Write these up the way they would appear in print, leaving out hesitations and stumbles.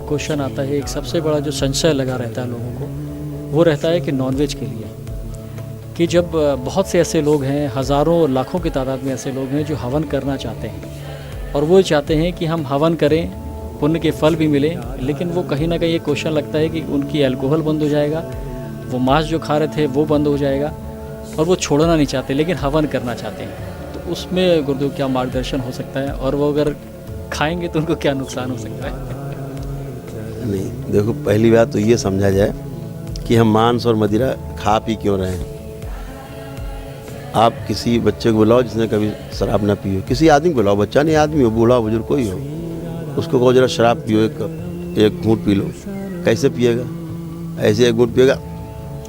Question आता है, एक सबसे बड़ा जो संशय लगा रहता है लोगों को, वो रहता है कि नॉनवेज के लिए, कि जब बहुत से ऐसे लोग हैं, हज़ारों लाखों की तादाद में ऐसे लोग हैं जो हवन करना चाहते हैं और वो चाहते हैं कि हम हवन करें, पुण्य के फल भी मिले, लेकिन वो कहीं ना कहीं ये क्वेश्चन लगता है कि उनकी अल्कोहल बंद हो जाएगा, वो मांस जो खा रहे थे वो बंद हो जाएगा, और वो छोड़ना नहीं चाहते लेकिन हवन करना चाहते हैं। तो उसमें गुरुदेव क्या मार्गदर्शन हो सकता है, और वो अगर खाएंगे तो उनको क्या नुकसान हो सकता है? नहीं, देखो, पहली बात तो ये समझा जाए कि हम मांस और मदिरा खा पी क्यों रहे हैं। आप किसी बच्चे को बुलाओ जिसने कभी शराब ना पी हो, किसी आदमी को बुलाओ, बच्चा नहीं आदमी हो, बूढ़ा हो, बुजुर्ग कोई हो, उसको कहो जरा शराब पियो, एक कप, एक घूंट पी लो, कैसे पिएगा? ऐसे एक घूंट पिएगा,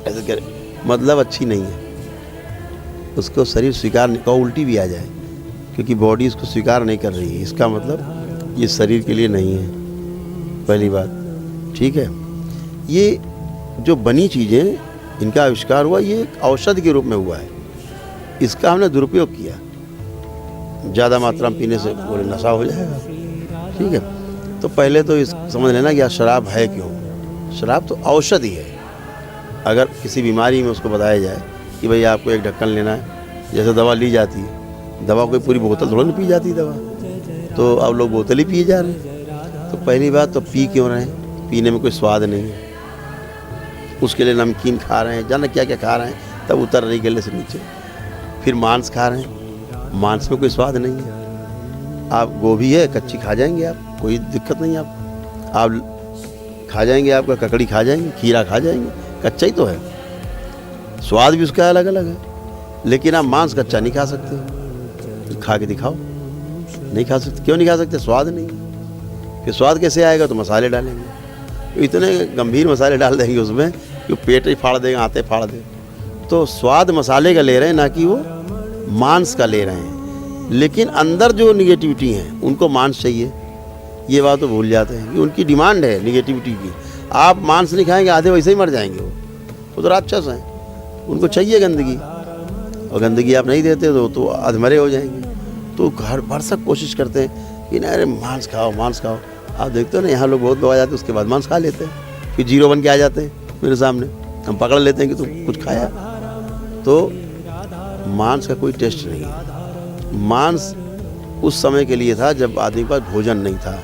ऐसे करे, मतलब अच्छी नहीं है, उसको शरीर स्वीकार नहीं, कहो उल्टी भी आ जाए, क्योंकि बॉडी इसको स्वीकार नहीं कर रही है, इसका मतलब ये शरीर के लिए नहीं है, पहली बात। ठीक है, ये जो बनी चीज़ें, इनका आविष्कार हुआ, ये एक औषधि के रूप में हुआ है, इसका हमने दुरुपयोग किया। ज़्यादा मात्रा में पीने से पूरे नशा हो जाएगा। ठीक है, तो पहले तो इस समझ लेना कि शराब है क्यों। शराब तो औषधि है। अगर किसी बीमारी में उसको बताया जाए कि भाई आपको एक ढक्कन लेना है, जैसे दवा ली जाती है, दवा कोई पूरी बोतल थोड़ा नहीं पी जाती दवा, तो अब लोग बोतल ही पिए जा रहे हैं। तो पहली बात तो पी क्यों रहे हैं? पीने में कोई स्वाद नहीं है, उसके लिए नमकीन खा रहे हैं, जाना क्या क्या खा रहे हैं, तब उतर रही गले से नीचे। फिर मांस खा रहे हैं, मांस में कोई स्वाद नहीं है। आप गोभी है कच्ची खा जाएंगे, आप कोई दिक्कत नहीं, आप खा जाएंगे, आपका ककड़ी खा जाएंगे, खीरा खा जाएंगे, कच्चा ही तो है, स्वाद भी उसका अलग अलग है। लेकिन आप मांस कच्चा नहीं खा सकते, खा के दिखाओ, नहीं खा सकते। क्यों नहीं खा सकते? स्वाद नहीं है। फिर स्वाद कैसे आएगा? तो मसाले डालेंगे, इतने गंभीर मसाले डाल देंगे उसमें कि पेट ही फाड़ देगा, आते फाड़ दे। तो स्वाद मसाले का ले रहे हैं, ना कि वो मांस का ले रहे हैं। लेकिन अंदर जो निगेटिविटी है, उनको मांस चाहिए, ये बात तो भूल जाते हैं कि उनकी डिमांड है निगेटिविटी की। आप मांस नहीं खाएंगे, आधे वैसे ही मर जाएंगे, वो तो राक्षस हैं, उनको चाहिए गंदगी, और गंदगी आप नहीं देते तो अधमरे हो जाएंगे। तो घर भर सब कोशिश करते हैं कि ना अरे मांस खाओ, मांस खाओ। आप देखते हो ना, यहाँ लोग बहुत लोग आ जाते हैं, उसके बाद मांस खा लेते हैं, फिर जीरो बन के आ जाते हैं मेरे सामने, हम पकड़ लेते हैं कि तुम कुछ खाया। तो मांस का कोई टेस्ट नहीं है। मांस उस समय के लिए था जब आदमी के पास भोजन नहीं था,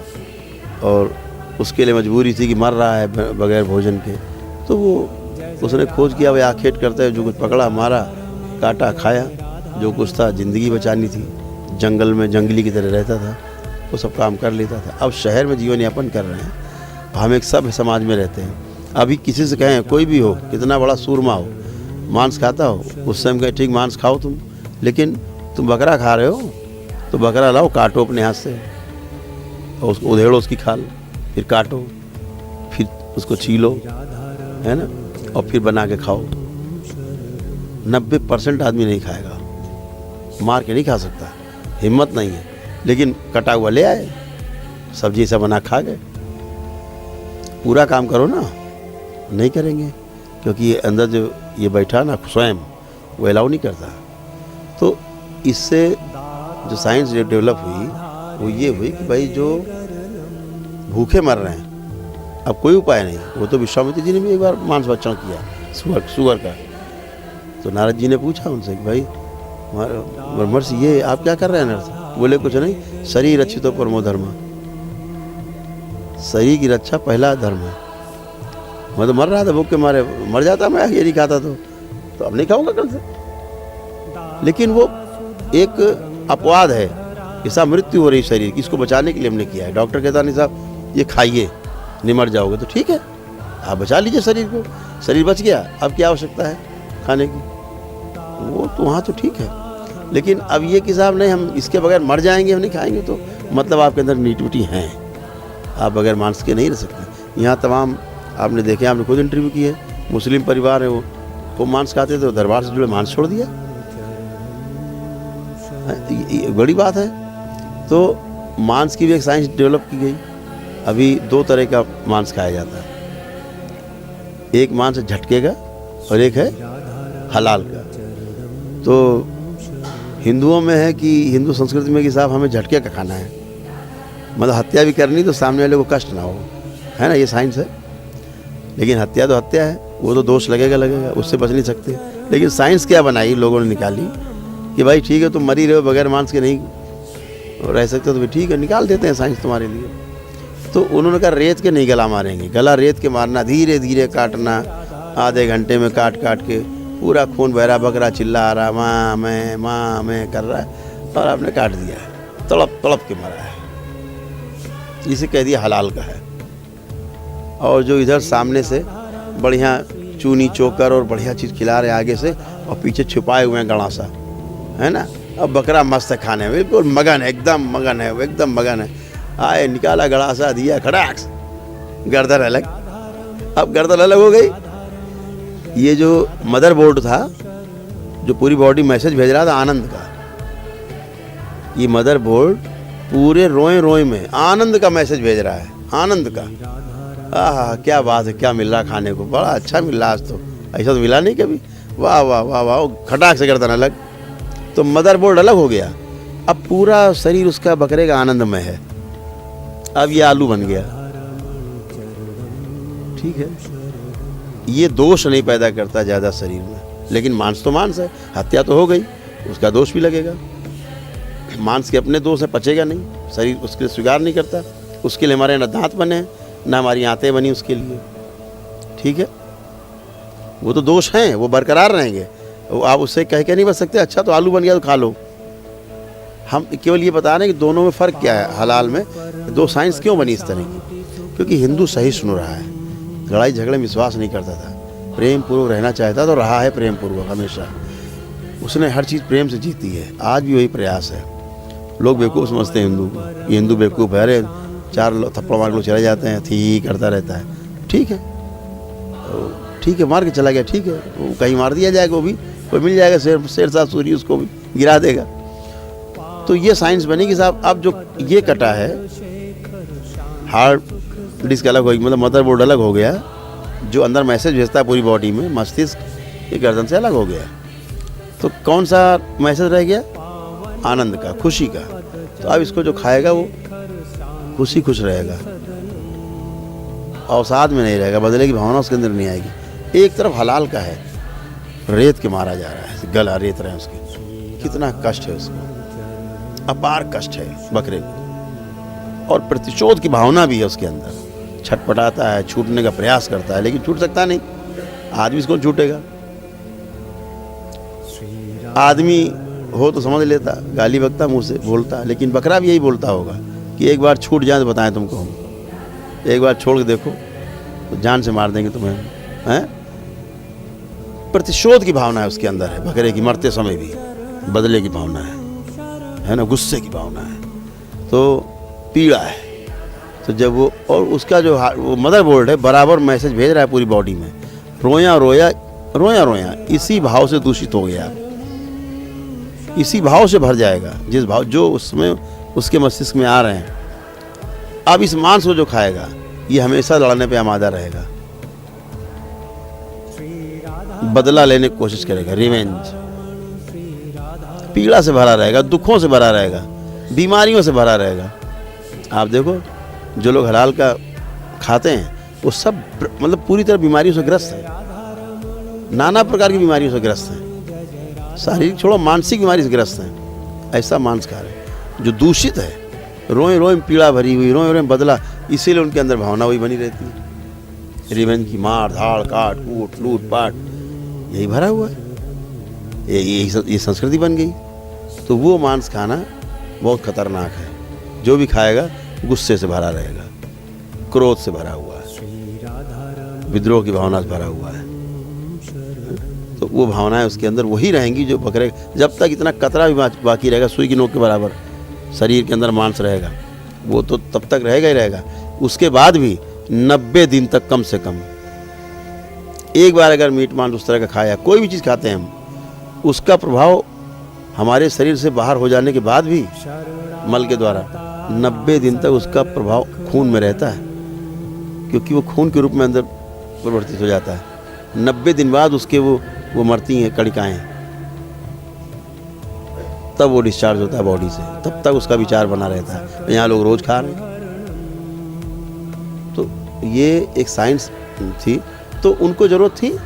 और उसके लिए मजबूरी थी कि मर रहा है बगैर भोजन के। तो वो उसने खोज किया, भाई आखेट करते हैं, जो कुछ पकड़ा, मारा, काटा, खाया, जो कुछ था, ज़िंदगी बचानी थी। जंगल में जंगली की तरह रहता था, वो सब काम कर लेता था। अब शहर में जीवन यापन कर रहे हैं, हम एक सभ्य समाज में रहते हैं। अभी किसी से कहें, कोई भी हो, कितना बड़ा सूरमा हो, मांस खाता हो, उस समय कहें ठीक मांस खाओ तुम, लेकिन तुम बकरा खा रहे हो तो बकरा लाओ, काटो अपने हाथ से, और उसको उधेड़ो, उसकी खाल, फिर काटो, फिर उसको छीलो, है ना, और फिर बना के खाओ। 90% आदमी नहीं खाएगा, मार के नहीं खा सकता, हिम्मत नहीं है। लेकिन कटा हुआ ले आए, सब्जी से बना खा गए। पूरा काम करो ना, नहीं करेंगे, क्योंकि ये अंदर जो ये बैठा ना स्वयं, वो अलाउ नहीं करता। तो इससे जो साइंस डेवलप हुई, वो ये हुई कि भाई जो भूखे मर रहे हैं, अब कोई उपाय नहीं। वो तो विश्वामित्र जी ने भी एक बार मांस भक्षण किया सुअर का। तो नारद जी ने पूछा उनसे कि भाई ब्रह्मर्षि, ये आप क्या कर रहे हैं नरस? बोले कुछ नहीं, शरीर रक्षितो परमो धर्म, शरीर की रक्षा पहला धर्म है। मैं तो मर रहा था भूख के मारे, मर जाता मैं ये नहीं खाता तो अब नहीं खाऊंगा कल से। लेकिन वो एक अपवाद है, ऐसा मृत्यु हो रही शरीर की, इसको बचाने के लिए हमने किया है। डॉक्टर कहता नहीं साहब ये खाइए, नहीं मर जाओगे, तो ठीक है, आप बचा लीजिए शरीर को, शरीर बच गया, अब क्या आवश्यकता है खाने की, वो तो वहाँ तो ठीक है। लेकिन अब ये कि साहब नहीं, हम इसके बगैर मर जाएंगे, हम नहीं खाएंगे, तो मतलब आपके अंदर निगेटिविटी है, आप बगैर मांस के नहीं रह सकते। यहाँ तमाम आपने देखे, आपने खुद इंटरव्यू किए, मुस्लिम परिवार है, वो मांस खाते थे, दरबार से जुड़े मांस छोड़ दिया, ये बड़ी बात है। तो मांस की भी एक साइंस डेवलप की गई। अभी 2 तरह का मांस खाया जाता है, एक मांस झटके का और एक है हलाल का। तो हिंदुओं में है कि हिंदू संस्कृति में कि साहब हमें झटके का खाना है, मतलब हत्या भी करनी तो सामने वाले को कष्ट ना हो, है ना, ये साइंस है। लेकिन हत्या तो हत्या है, वो तो दोष लगेगा, उससे बच नहीं सकते। लेकिन साइंस क्या बनाई लोगों ने निकाली कि भाई ठीक है तुम मरी रहे हो, बगैर मांस के नहीं रह सकते, तो भी ठीक है निकाल देते हैं साइंस तुम्हारे लिए। तो उन्होंने कहा रेत के नहीं गला मारेंगे, गला रेत के मारना, धीरे धीरे काटना, आधे घंटे में काट काट के पूरा खून बह रहा, बकरा चिल्ला रहा, माँ मैं कर रहा है, और आपने काट दिया है, तड़प तड़प के मरा है, इसे कह दिया हलाल का है। और जो इधर सामने से बढ़िया चूनी चोकर और बढ़िया चीज़ खिला रहे आगे से, और पीछे छुपाए हुए हैं गड़ासा, है ना। अब बकरा मस्त है खाने में, बिल्कुल मगन है, एकदम मगन है, वो एकदम मगन है। आए निकाला गड़ासा, दिया खड़ाक, गर्दन अलग। अब गर्दन अलग हो गई। ये जो मदर बोर्ड था जो पूरी बॉडी मैसेज भेज रहा था आनंद का, ये मदर बोर्ड पूरे रोए रोए में आनंद का मैसेज भेज रहा है, आनंद का। आहा क्या बात है, क्या मिल रहा खाने को, बड़ा अच्छा मिल रहा आज तो, ऐसा तो मिला नहीं कभी, वाह वाह वाह वाह। खटाक से गर्दन अलग, तो मदर बोर्ड अलग हो गया। अब पूरा शरीर उसका बकरे का आनंद में है। अब ये आलू बन गया, ठीक है। ये दोष नहीं पैदा करता ज़्यादा शरीर में, लेकिन मांस तो मांस है, हत्या तो हो गई, उसका दोष भी लगेगा। मांस के अपने दोष है, पचेगा नहीं, शरीर उसके स्वीकार नहीं करता, उसके लिए हमारे न दांत बने न हमारी आंतें बनी उसके लिए, ठीक है। वो तो दोष हैं, वो बरकरार रहेंगे, वो आप उससे कह के नहीं बच सकते अच्छा तो आलू बन गया तो खा लो। हम केवल ये बता रहे हैं कि दोनों में फ़र्क क्या है, हलाल में दो साइंस क्यों बनी इस तरह की, क्योंकि हिंदू सही सुन रहा है, लड़ाई झगड़े में विश्वास नहीं करता था, प्रेम पूर्वक रहना चाहता तो रहा है प्रेम पूर्वक हमेशा, उसने हर चीज़ प्रेम से जीती है, आज भी वही प्रयास है। लोग बेवकूफ़ समझते हैं हिंदू को, ये हिंदू बेवकूफ़ है, अरे चार थप्पड़ मार लोग चले जाते हैं, थी करता रहता है, ठीक है ठीक है, मार के चला गया, ठीक है, वो कहीं मार दिया जाएगा, वो भी कोई मिल जाएगा शेर साथ सूरी, उसको भी गिरा देगा। तो ये साइंस बनी कि साहब अब जो ये कटा है, हार्ड डिस्क अलग होगी, मतलब मदरबोर्ड अलग हो गया, जो अंदर मैसेज भेजता है पूरी बॉडी में, मस्तिष्क ये गर्दन से अलग हो गया, तो कौन सा मैसेज रह गया, आनंद का, खुशी का। तो अब इसको जो खाएगा वो खुश रहेगा, अवसाद में नहीं रहेगा, बदले की भावना उसके अंदर नहीं आएगी। एक तरफ हलाल का है, रेत के मारा जा रहा है, गला रेत रहे हैं उसके, कितना कष्ट है उसको, अपार कष्ट है बकरे को, और प्रतिशोध की भावना भी है उसके अंदर, छटपटाता है, छूटने का प्रयास करता है, लेकिन छूट सकता नहीं, आदमी इसको छूटेगा। आदमी हो तो समझ लेता, गाली बकता, मुंह से बोलता, लेकिन बकरा भी यही बोलता होगा कि एक बार छूट जाए तो बताएं तुमको, हम एक बार छोड़ के देखो तो जान से मार देंगे तुम्हें, हैं। प्रतिशोध की भावना है उसके अंदर है, बकरे की मरते समय भी बदले की भावना है ना, गुस्से की भावना है, तो पीड़ा है। तो जब वो, और उसका जो वो मदर बोर्ड है बराबर मैसेज भेज रहा है पूरी बॉडी में, रोया रोया रोया रोया, इसी भाव से दूषित हो गया, इसी भाव से भर जाएगा, जिस भाव जो उसमें उसके मस्तिष्क में आ रहे हैं। अब इस मांस को जो खाएगा ये हमेशा लड़ने पे आमादा रहेगा, बदला लेने की कोशिश करेगा, रिवेंज, पीड़ा से भरा रहेगा, दुखों से भरा रहेगा, बीमारियों से भरा रहेगा। आप देखो जो लोग हलाल का खाते हैं वो सब मतलब पूरी तरह बीमारियों से ग्रस्त हैं, नाना प्रकार की बीमारियों से ग्रस्त हैं, शारीरिक छोड़ो मानसिक बीमारी से ग्रस्त हैं। ऐसा मांस खा रहे जो दूषित है, रोए रोए में पीड़ा भरी हुई, रोए रोए में बदला, इसीलिए उनके अंदर भावना वही बनी रहती है, रिवेंज की, मार धाड़ काट कूट लूट पाट, यही भरा हुआ है, ये संस्कृति बन गई। तो वो मांस खाना बहुत खतरनाक है, जो भी खाएगा गुस्से से भरा रहेगा, क्रोध से भरा हुआ है, विद्रोह की भावना से भरा हुआ है। तो वो भावनाएं उसके अंदर वही रहेंगी जो बकरे, जब तक इतना कतरा भी बाकी रहेगा, सुई की नोक के बराबर शरीर के अंदर मांस रहेगा, वो तो तब तक रहेगा ही रहेगा। उसके बाद भी 90 दिन तक कम से कम, एक बार अगर मीट मांस उस तरह का खाया, कोई भी चीज़ खाते हैं हम, उसका प्रभाव हमारे शरीर से बाहर हो जाने के बाद भी मल के द्वारा 90 दिन तक उसका प्रभाव खून में रहता है, क्योंकि वो खून के रूप में अंदर परिवर्तित हो जाता है। 90 दिन बाद उसके वो मरती हैं कणिकाएँ, तब वो डिस्चार्ज होता है बॉडी से, तब तक उसका विचार बना रहता है। यहाँ लोग रोज़ खा रहे हैं, तो ये एक साइंस थी, तो उनको ज़रूरत थी,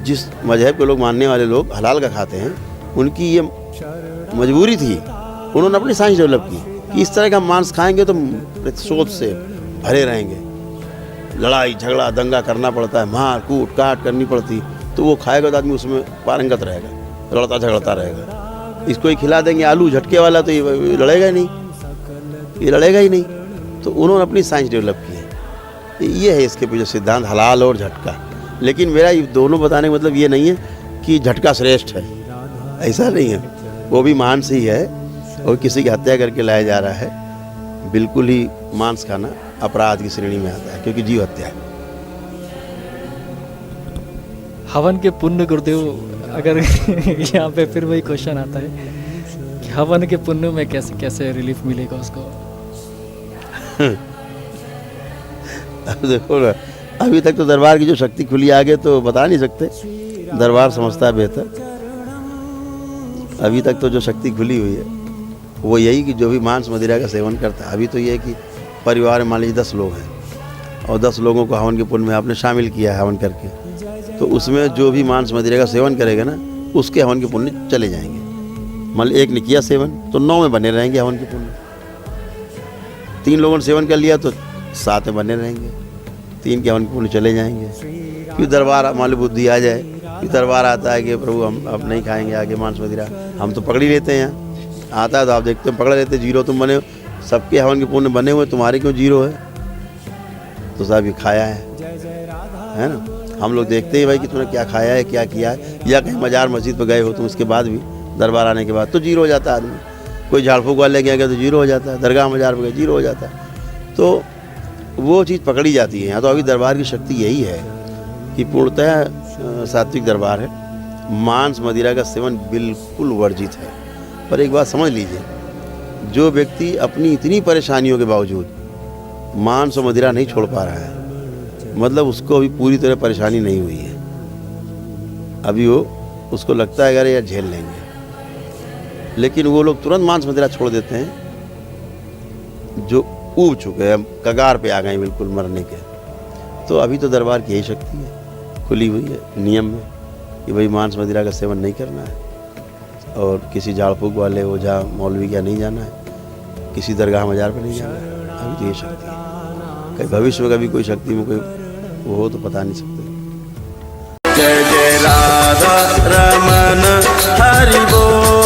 जिस मजहब के लोग मानने वाले लोग हलाल का खाते हैं, उनकी ये मजबूरी थी। उन्होंने अपनी साइंस डेवलप की कि इस तरह का मांस खाएंगे तो प्रतिशोध से भरे रहेंगे, लड़ाई झगड़ा दंगा करना पड़ता है, मार कूट काट करनी पड़ती, तो वो खाएगा तो आदमी उसमें पारंगत रहेगा, लड़ता झगड़ता रहेगा। इसको ही खिला देंगे आलू झटके वाला, तो ये लड़ेगा ही नहीं, ये लड़ेगा ही नहीं। तो उन्होंने अपनी साइंस डेवलप की है। ये है इसके पीछे सिद्धांत, हलाल और झटका। लेकिन मेरा ये दोनों बताने का मतलब ये नहीं है कि झटका श्रेष्ठ है, ऐसा नहीं है। वो भी मांस ही है और किसी की हत्या करके लाया जा रहा है। बिल्कुल ही मांस खाना अपराध की श्रेणी में आता है, क्योंकि जीव हत्या है। हवन के पुण्य गुरुदेव, अगर यहाँ पे फिर वही क्वेश्चन आता है कि हवन के पुण्य में कैसे कैसे रिलीफ मिलेगा उसको? अब देखो ना, अभी तक तो दरबार की जो शक्ति खुली, आगे तो बता नहीं सकते, दरबार समझता है बेहतर। अभी तक तो जो शक्ति खुली हुई है वो यही कि जो भी मांस मदिरा का सेवन करता है, अभी तो ये है कि परिवार में मान लीजिए 10 लोग हैं और 10 लोगों को हवन के पुण्य में आपने शामिल किया है हवन करके, तो उसमें जो भी मांस मदिरा का सेवन करेगा ना, उसके हवन के पुण्य चले जाएंगे। मान ली एक ने किया सेवन तो 9 में बने रहेंगे हवन के पुण्य। 3 लोगों ने सेवन कर लिया तो 7 में बने रहेंगे, 3 के हवन के पुण्य चले जाएंगे। फिर दरबार मान ली बुद्धि आ जाए, फिर दरबार आता है कि प्रभु हम अब नहीं खाएंगे आगे मांस मदिरा, हम तो पकड़ ही लेते हैं। यहाँ आता है तो आप देखते हैं पकड़ लेते, जीरो तुम बने हो, सबके हवन के पुण्य बने हुए, तुम्हारे क्यों जीरो है? तो साहब ये खाया है ना। हम लोग देखते हैं भाई कि तूने क्या खाया है, क्या किया है, या कहीं मजार मस्जिद पर गए हो तुम, उसके बाद भी दरबार आने के बाद तो जीरो हो जाता है आदमी। कोई झाड़ फूक वाले गया तो जीरो हो जाता है, दरगाह मजार पर गए जीरो हो जाता है। तो वो चीज़ पकड़ी जाती है। यहाँ तो अभी दरबार की शक्ति यही है कि पूर्णतः सात्विक दरबार है, मांस मदिरा का सेवन बिल्कुल वर्जित है। पर एक बात समझ लीजिए, जो व्यक्ति अपनी इतनी परेशानियों के बावजूद मांस और मदिरा नहीं छोड़ पा रहा है, मतलब उसको अभी पूरी तरह परेशानी नहीं हुई है। अभी वो उसको लगता है अरे यार झेल लेंगे, लेकिन वो लोग तुरंत मांस मदिरा छोड़ देते हैं जो ऊब चुके हैं, कगार पे आ गए बिल्कुल मरने के। तो अभी तो दरबार की यही शक्ति है, खुली हुई है नियम में कि भाई मांस मदिरा का सेवन नहीं करना है, और किसी झाड़ फूक वाले ओझा मौलवी का नहीं जाना है, किसी दरगाह मजार पर नहीं जाना है। अभी तो ये शक्ति है। कहीं भविष्य में कभी कोई शक्ति में कोई वो हो तो पता नहीं सकते। जय जय राधा रमन हरि बोल।